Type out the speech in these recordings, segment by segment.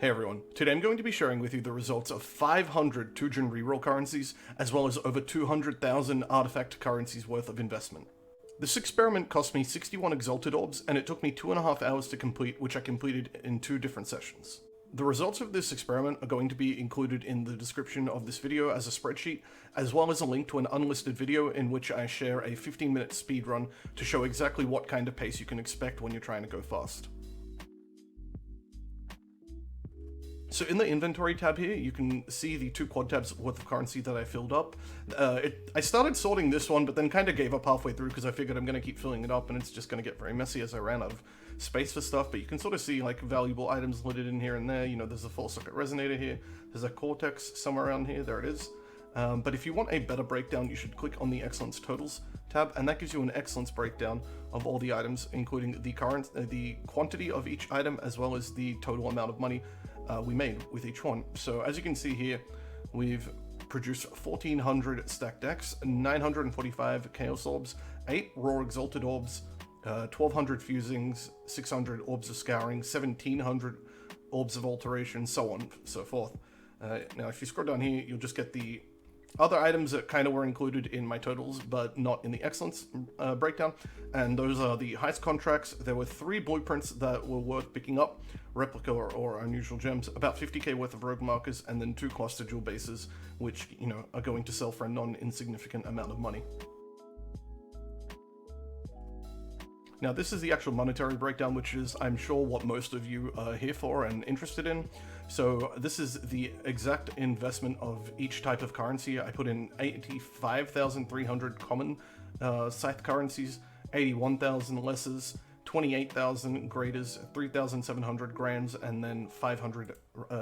Hey everyone, today I'm going to be sharing with you the results of 500 2-gen reroll currencies, as well as over 200,000 artifact currencies worth of investment. This experiment cost me 61 exalted orbs, and it took me 2.5 hours to complete, which I completed in 2 different sessions. The results of this experiment are going to be included in the description of this video as a spreadsheet, as well as a link to an unlisted video in which I share a 15-minute speedrun to show exactly what kind of pace you can expect when you're trying to go fast. So in the inventory tab here, you can see the 2 quad tabs worth of currency that I filled up. I started sorting this one, but then kind of gave up halfway through because I figured I'm going to keep filling it up and it's just going to get very messy as I ran out of space for stuff. But you can sort of see like valuable items littered in here and there. You know, there's a full socket resonator here. There's a cortex somewhere around here. There it is. But if you want a better breakdown, you should click on the Excellence Totals tab, and that gives you an excellence breakdown of all the items, including the quantity of each item, as well as the total amount of money we made with each one. So as you can see here, we've produced 1,400 stacked decks, 945 Chaos Orbs, 8 Raw Exalted Orbs, 1,200 Fusings, 600 Orbs of Scouring, 1,700 Orbs of Alteration, so on and so forth. Now if you scroll down here, you'll just get the other items that kind of were included in my totals, but not in the excellence breakdown, and those are the heist contracts. There were 3 blueprints that were worth picking up, replica or unusual gems, about 50k worth of rogue markers, and then 2 cluster jewel bases, which, you know, are going to sell for a non-insignificant amount of money. Now this is the actual monetary breakdown, which is, I'm sure, what most of you are here for and interested in. So this is the exact investment of each type of currency. I put in 85,300 common scythe currencies, 81,000 lessers, 28,000 greaters, 3,700 grands, and then 500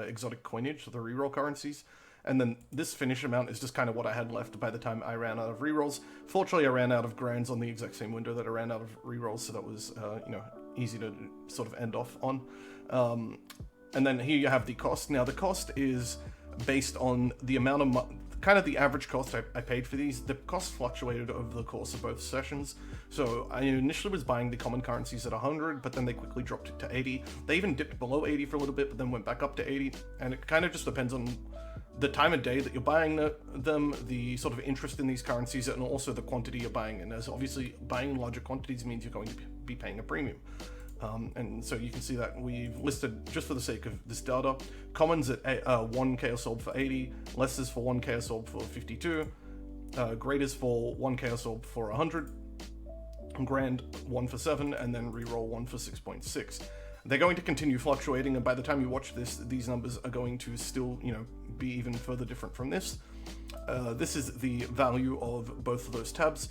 exotic coinage, the reroll currencies. And then this finish amount is just kind of what I had left by the time I ran out of rerolls. Fortunately, I ran out of grands on the exact same window that I ran out of rerolls, so that was, you know, easy to sort of end off on. And then here you have the cost. Now the cost is based on the amount of kind of the average cost I paid for these. The cost fluctuated over the course of both sessions. So I initially was buying the common currencies at 100, but then they quickly dropped it to 80. They even dipped below 80 for a little bit, but then went back up to 80. And it kind of just depends on the time of day that you're buying them, the sort of interest in these currencies, and also the quantity you're buying in, as obviously buying larger quantities means you're going to be paying a premium. And so you can see that we've listed, just for the sake of this data, commons at 1 Chaos Orb for 80, lessers for 1 Chaos Orb for 52, greaters for 1 Chaos Orb for 100, grand 1 for 7, and then reroll 1 for 6.6. They're going to continue fluctuating, and by the time you watch this, these numbers are going to still, you know, be even further different from this. This is the value of both of those tabs.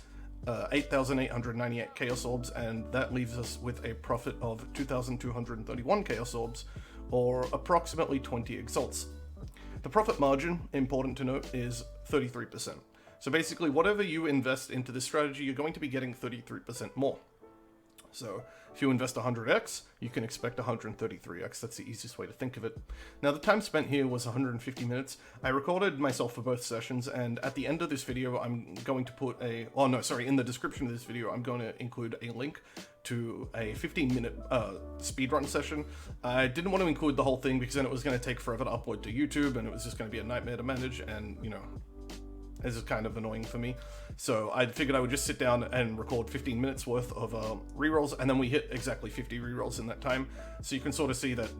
8,898 Chaos Orbs, and that leaves us with a profit of 2,231 Chaos Orbs, or approximately 20 Exalts. The profit margin, important to note, is 33%. So basically, whatever you invest into this strategy, you're going to be getting 33% more. So if you invest 100x, you can expect 133x. That's the easiest way to think of it. Now the time spent here was 150 minutes. I recorded myself for both sessions, and at the end of this video, I'm going to put in the description of this video, I'm going to include a link to a 15-minute speedrun session. I didn't want to include the whole thing because then it was going to take forever to upload to YouTube, and it was just going to be a nightmare to manage, and, you know, this is kind of annoying for me. So I figured I would just sit down and record 15 minutes worth of rerolls, and then we hit exactly 50 rerolls in that time. So you can sort of see that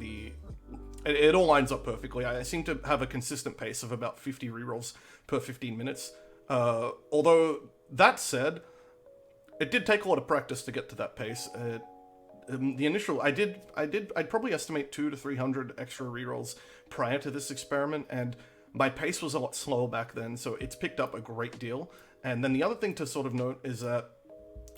it all lines up perfectly. I seem to have a consistent pace of about 50 rerolls per 15 minutes. Although that said, it did take a lot of practice to get to that pace. The initial, I'd probably estimate 200 to 300 extra rerolls prior to this experiment, and my pace was a lot slower back then, so it's picked up a great deal. And then the other thing to sort of note is that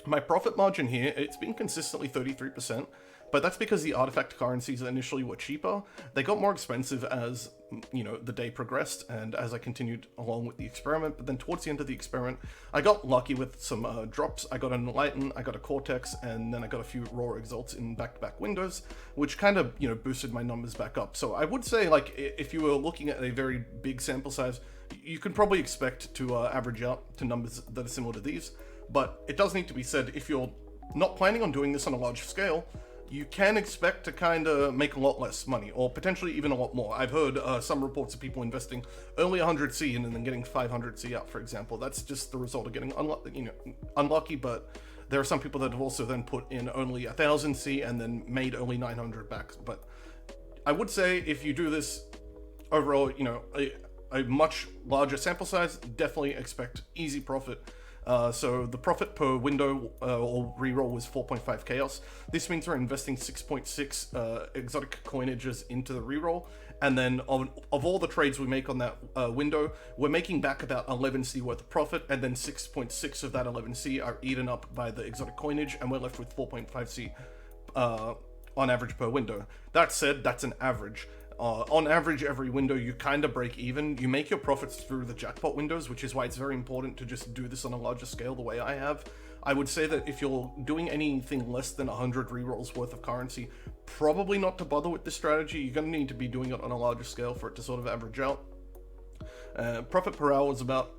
my profit margin here, it's been consistently 33%, but that's because the artifact currencies initially were cheaper. They got more expensive as, you know, the day progressed and as I continued along with the experiment. But then towards the end of the experiment, I got lucky with some drops. I got an Enlighten, I got a Cortex, and then I got a few Raw Exalts in back-to-back windows, which kind of, you know, boosted my numbers back up. So I would say, like, if you were looking at a very big sample size, you could probably expect to average out to numbers that are similar to these. But it does need to be said, if you're not planning on doing this on a large scale, you can expect to kind of make a lot less money, or potentially even a lot more. I've heard some reports of people investing only 100C and then getting 500C out, for example. That's just the result of getting unlucky, but there are some people that have also then put in only 1000C and then made only 900 back. But I would say if you do this overall, a much larger sample size, definitely expect easy profit. So the profit per window or reroll was 4.5 chaos. This means we're investing 6.6 exotic coinages into the reroll, and then of all the trades we make on that window, we're making back about 11C worth of profit, and then 6.6 of that 11C are eaten up by the exotic coinage, and we're left with 4.5C on average per window. That said, that's an average. On average, every window you kind of break even. You make your profits through the jackpot windows, which is why it's very important to just do this on a larger scale the way I have. I would say that if you're doing anything less than 100 rerolls worth of currency, probably not to bother with this strategy. You're going to need to be doing it on a larger scale for it to sort of average out. Profit per hour is about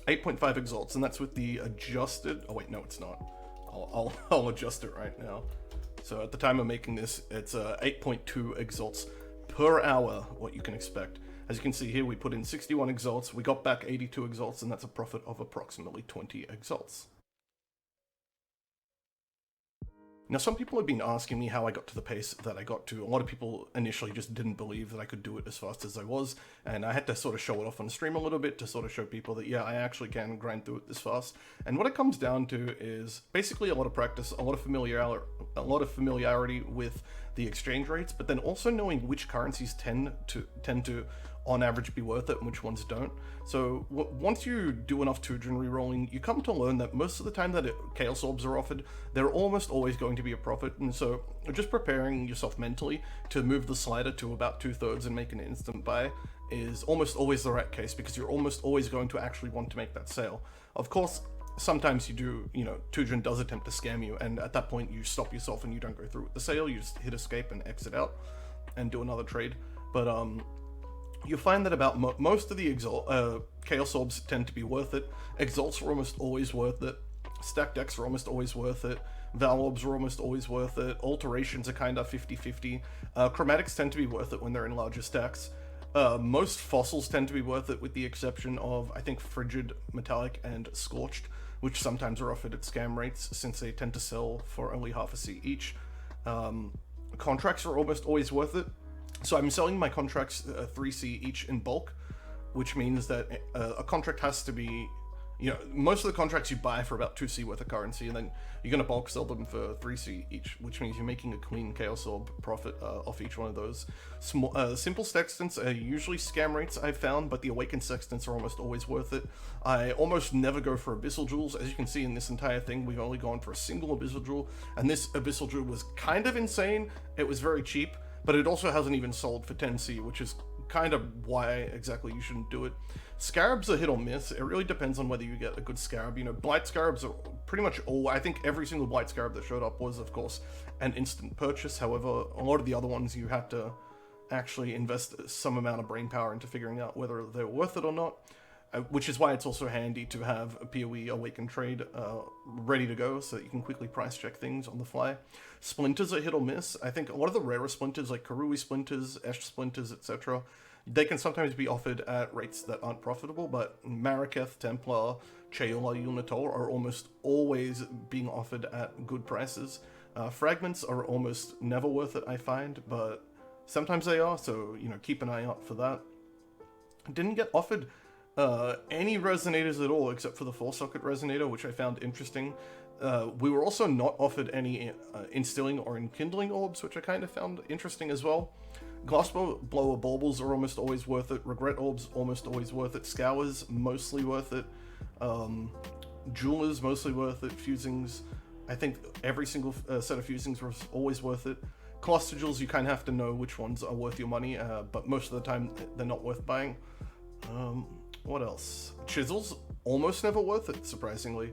8.5 exalts, and that's with the adjusted... Oh wait, no it's not. I'll adjust it right now. So at the time of making this, it's 8.2 exalts per hour, what you can expect. As you can see here, we put in 61 exalts, we got back 82 exalts, and that's a profit of approximately 20 exalts. Now, some people have been asking me how I got to the pace that I got to. A lot of people initially just didn't believe that I could do it as fast as I was, and I had to sort of show it off on stream a little bit to sort of show people that, yeah, I actually can grind through it this fast. And what it comes down to is basically a lot of practice, a lot of familiarity with the exchange rates, but then also knowing which currencies tend to on average be worth it and which ones don't. So once you do enough Tujin rerolling, you come to learn that most of the time that Chaos Orbs are offered, they're almost always going to be a profit. And so just preparing yourself mentally to move the slider to about 2/3 and make an instant buy is almost always the right case, because you're almost always going to actually want to make that sale. Of course, sometimes you do, Tujin does attempt to scam you, and at that point you stop yourself and you don't go through with the sale, you just hit escape and exit out and do another trade. But you'll find that about most of the Chaos Orbs tend to be worth it. Exalts are almost always worth it. Stacked decks are almost always worth it. Val Orbs are almost always worth it. Alterations are kind of 50-50. Chromatics tend to be worth it when they're in larger stacks. Most fossils tend to be worth it, with the exception of, I think, Frigid, Metallic, and Scorched, which sometimes are offered at scam rates since they tend to sell for only half a C each. Contracts are almost always worth it. So I'm selling my contracts 3C each in bulk, which means that a contract has to be, most of the contracts you buy for about 2C worth of currency, and then you're going to bulk sell them for 3C each, which means you're making a clean Chaos Orb profit off each one of those. Simple sextants are usually scam rates, I've found, but the awakened sextants are almost always worth it. I almost never go for abyssal jewels. As you can see in this entire thing, we've only gone for a single abyssal jewel, and this abyssal jewel was kind of insane. It was very cheap, but it also hasn't even sold for 10C, which is kind of why exactly you shouldn't do it. Scarabs are hit or miss. It really depends on whether you get a good scarab. Blight scarabs are pretty much all. I think every single blight scarab that showed up was, of course, an instant purchase. However, a lot of the other ones you have to actually invest some amount of brain power into figuring out whether they're worth it or not. Which is why it's also handy to have a PoE Awaken trade ready to go, so that you can quickly price check things on the fly. Splinters are hit or miss. I think a lot of the rarer splinters, like Karui splinters, Esh splinters, etc., they can sometimes be offered at rates that aren't profitable, but Maraketh, Templar, Cheola, Unitol are almost always being offered at good prices. Fragments are almost never worth it, I find, but sometimes they are, so keep an eye out for that. Didn't get offered any resonators at all, except for the 4-socket resonator, which I found interesting. We were also not offered any instilling or enkindling orbs, which I kind of found interesting as well. Glassblower baubles are almost always worth it. Regret orbs almost always worth it. Scours mostly worth it. Jewelers mostly worth it. Fusings, I think every single set of fusings was always worth it. Cluster jewels, you kind of have to know which ones are worth your money, but most of the time they're not worth buying. What else? Chisels, almost never worth it, surprisingly.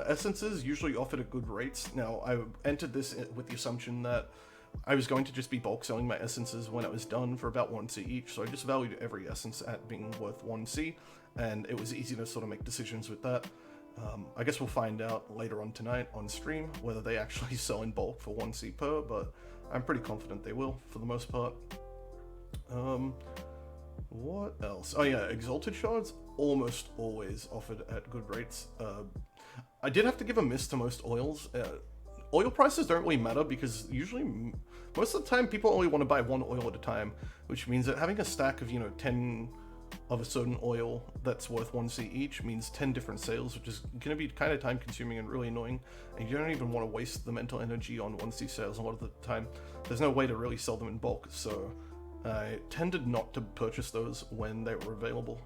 Essences, usually offered at good rates. Now, I entered this with the assumption that I was going to just be bulk selling my essences when it was done for about 1C each, so I just valued every essence at being worth 1C, and it was easy to sort of make decisions with that. I guess we'll find out later on tonight on stream whether they actually sell in bulk for 1C per, but I'm pretty confident they will for the most part. What else? Oh yeah, Exalted Shards almost always offered at good rates. I did have to give a miss to most oils. Oil prices don't really matter because usually, most of the time, people only want to buy one oil at a time, which means that having a stack of, 10 of a certain oil that's worth 1C each means 10 different sales, which is going to be kind of time consuming and really annoying, and you don't even want to waste the mental energy on 1C sales a lot of the time. There's no way to really sell them in bulk, so I tended not to purchase those when they were available.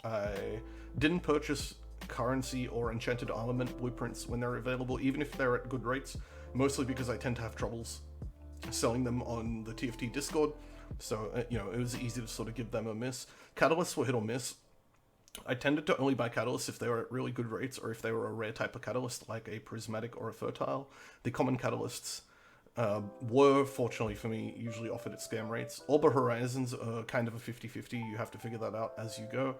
I didn't purchase currency or enchanted armament blueprints when they're available, even if they're at good rates, mostly because I tend to have troubles selling them on the TFT Discord, so it was easy to sort of give them a miss. Catalysts were hit or miss. I tended to only buy catalysts if they were at really good rates or if they were a rare type of catalyst like a prismatic or a fertile. The common catalysts were, fortunately for me, usually offered at scam rates. Orba Horizons are kind of a 50-50, you have to figure that out as you go.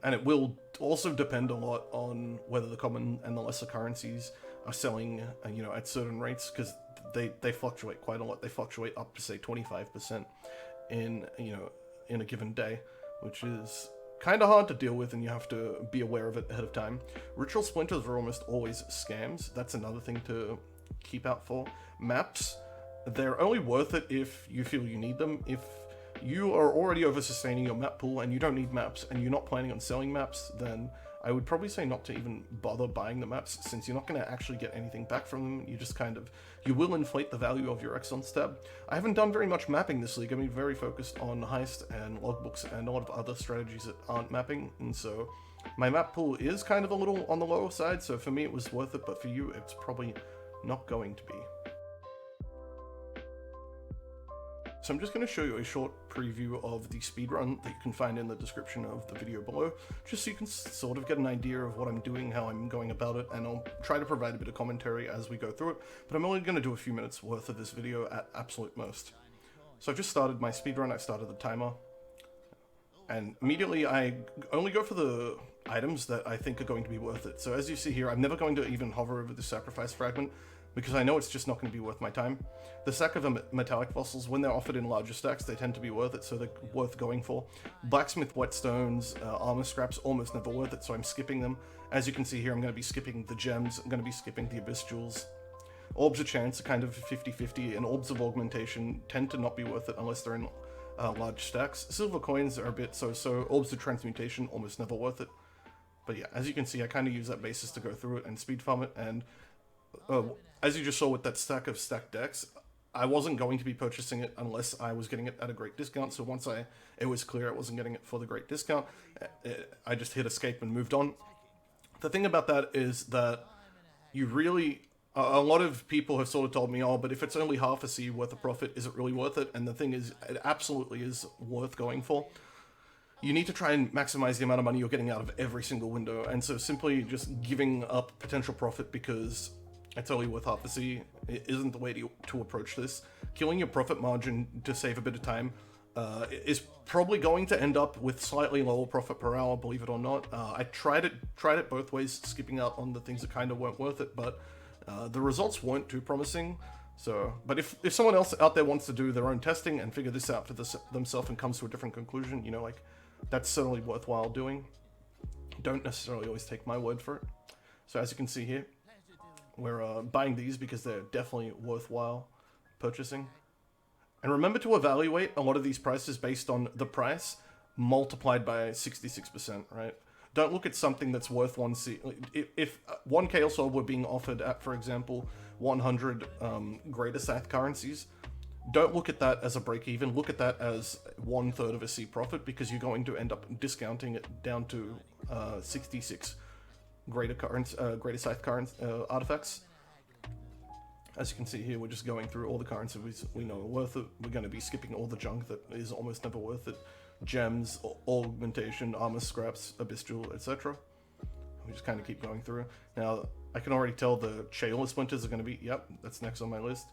And it will also depend a lot on whether the common and the lesser currencies are selling, at certain rates, because they fluctuate quite a lot. They fluctuate up to, say, 25% in a given day, which is kind of hard to deal with, and you have to be aware of it ahead of time. Ritual Splinters are almost always scams. That's another thing to keep out for. Maps, they're only worth it if you feel you need them. If you are already over-sustaining your map pool and you don't need maps and you're not planning on selling maps, then I would probably say not to even bother buying the maps, since you're not going to actually get anything back from them. You just you will inflate the value of your Excellence tab. I haven't done very much mapping this league. I've been very focused on heist and logbooks and a lot of other strategies that aren't mapping, and so my map pool is kind of a little on the lower side, so for me it was worth it, but for you it's probably not going to be. So I'm just going to show you a short preview of the speedrun that you can find in the description of the video below, just so you can sort of get an idea of what I'm doing, how I'm going about it, and I'll try to provide a bit of commentary as we go through it, but I'm only going to do a few minutes worth of this video at absolute most. So I've just started my speedrun, I started the timer, and immediately I only go for the items that I think are going to be worth it. So as you see here, I'm never going to even hover over the sacrifice fragment, because I know it's just not going to be worth my time. The sack of metallic fossils, when they're offered in larger stacks, they tend to be worth it, so they're worth going for. Blacksmith whetstones, armor scraps, almost never worth it, so I'm skipping them. As you can see here, I'm going to be skipping the gems, I'm going to be skipping the abyss jewels. Orbs of chance are kind of 50-50, and orbs of augmentation tend to not be worth it unless they're in large stacks. Silver coins are a bit so-so. Orbs of transmutation, almost never worth it. But yeah, as you can see, I kind of use that basis to go through it and speed farm it, and as you just saw with that stack of stacked decks, I wasn't going to be purchasing it unless I was getting it at a great discount, so once it was clear I wasn't getting it for the great discount, I just hit escape and moved on. The thing about that is that you really, a lot of people have sort of told me, oh, but if it's only half a C worth of profit, is it really worth it? And the thing is, it absolutely is worth going for. You need to try and maximize the amount of money you're getting out of every single window, and so simply just giving up potential profit because it's only worth half a C isn't the way to approach this. Killing your profit margin to save a bit of time is probably going to end up with slightly lower profit per hour, believe it or not. I tried it both ways, skipping out on the things that kind of weren't worth it, but the results weren't too promising. So, but if someone else out there wants to do their own testing and figure this out for themselves and comes to a different conclusion, that's certainly worthwhile doing. Don't necessarily always take my word for it. So as you can see here, we're buying these because they're definitely worthwhile purchasing. And remember to evaluate a lot of these prices based on the price multiplied by 66%, right? Don't look at something that's worth 1C. If 1 Chaos Orb were being offered at, for example, 100 greater Scythe currencies, don't look at that as a break even. Look at that as 1/3 of a C profit, because you're going to end up discounting it down to 66 greater Scythe artifacts. As you can see here, we're just going through all the currencies we know are worth it. We're going to be skipping all the junk that is almost never worth it. Gems, augmentation, armor scraps, abyss jewel, etc. We just kind of keep going through. Now, I can already tell the Chayla splinters are going to be, yep, that's next on my list.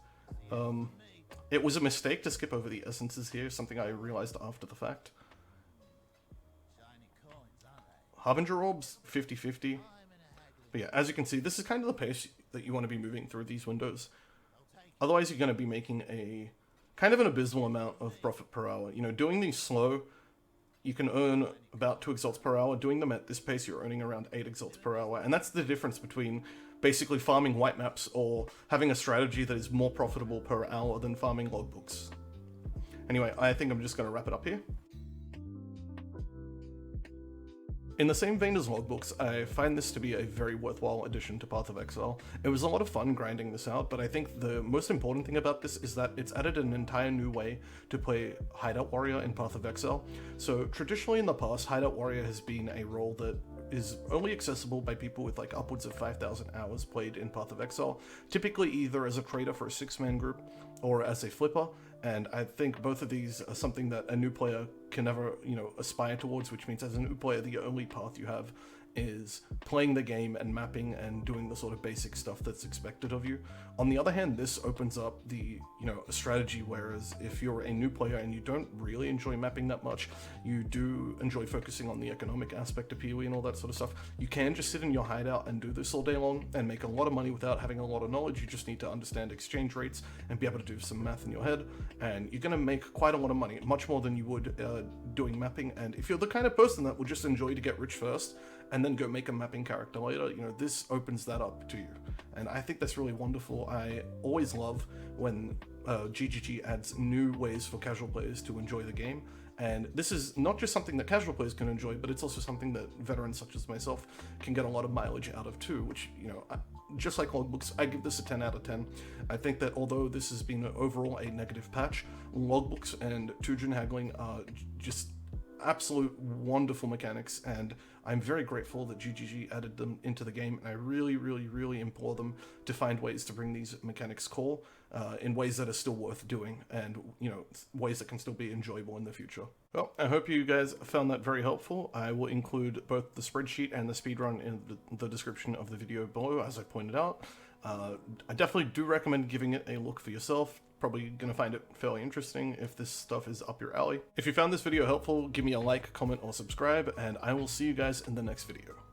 It was a mistake to skip over the essences here, something I realized after the fact. Harbinger orbs, 50-50. But yeah, as you can see, this is kind of the pace that you want to be moving through these windows. Otherwise, you're going to be making a kind of an abysmal amount of profit per hour. You know, doing these slow, you can earn about 2 exalts per hour. Doing them at this pace, you're earning around 8 exalts per hour. And that's the difference between basically farming white maps or having a strategy that is more profitable per hour than farming logbooks. Anyway, I think I'm just going to wrap it up here. In the same vein as logbooks, I find this to be a very worthwhile addition to Path of Exile. It was a lot of fun grinding this out, but I think the most important thing about this is that it's added an entire new way to play Hideout Warrior in Path of Exile. So traditionally in the past, Hideout Warrior has been a role that is only accessible by people with like upwards of 5,000 hours played in Path of Exile, typically either as a trader for a 6-man group or as a flipper. And I think both of these are something that a new player can never, aspire towards, which means as a new player, the only path you have is playing the game and mapping and doing the sort of basic stuff that's expected of you. On the other hand, this opens up the, a strategy, whereas if you're a new player and you don't really enjoy mapping that much, you do enjoy focusing on the economic aspect of PoE and all that sort of stuff, you can just sit in your hideout and do this all day long and make a lot of money without having a lot of knowledge. You just need to understand exchange rates and be able to do some math in your head, and you're going to make quite a lot of money, much more than you would doing mapping. And if you're the kind of person that will just enjoy to get rich first and then go make a mapping character later, this opens that up to you. And I think that's really wonderful. I always love when GGG adds new ways for casual players to enjoy the game. And this is not just something that casual players can enjoy, but it's also something that veterans such as myself can get a lot of mileage out of too, which, just like logbooks, I give this a 10 out of 10. I think that although this has been overall a negative patch, logbooks and Tujin haggling are just absolute wonderful mechanics, and I'm very grateful that GGG added them into the game, and I really, really, really implore them to find ways to bring these mechanics core in ways that are still worth doing, and ways that can still be enjoyable in the future. Well, I hope you guys found that very helpful. I will include both the spreadsheet and the speedrun in the description of the video below, as I pointed out. I definitely do recommend giving it a look for yourself. Probably going to find it fairly interesting if this stuff is up your alley. If you found this video helpful, give me a like, comment, or subscribe, and I will see you guys in the next video.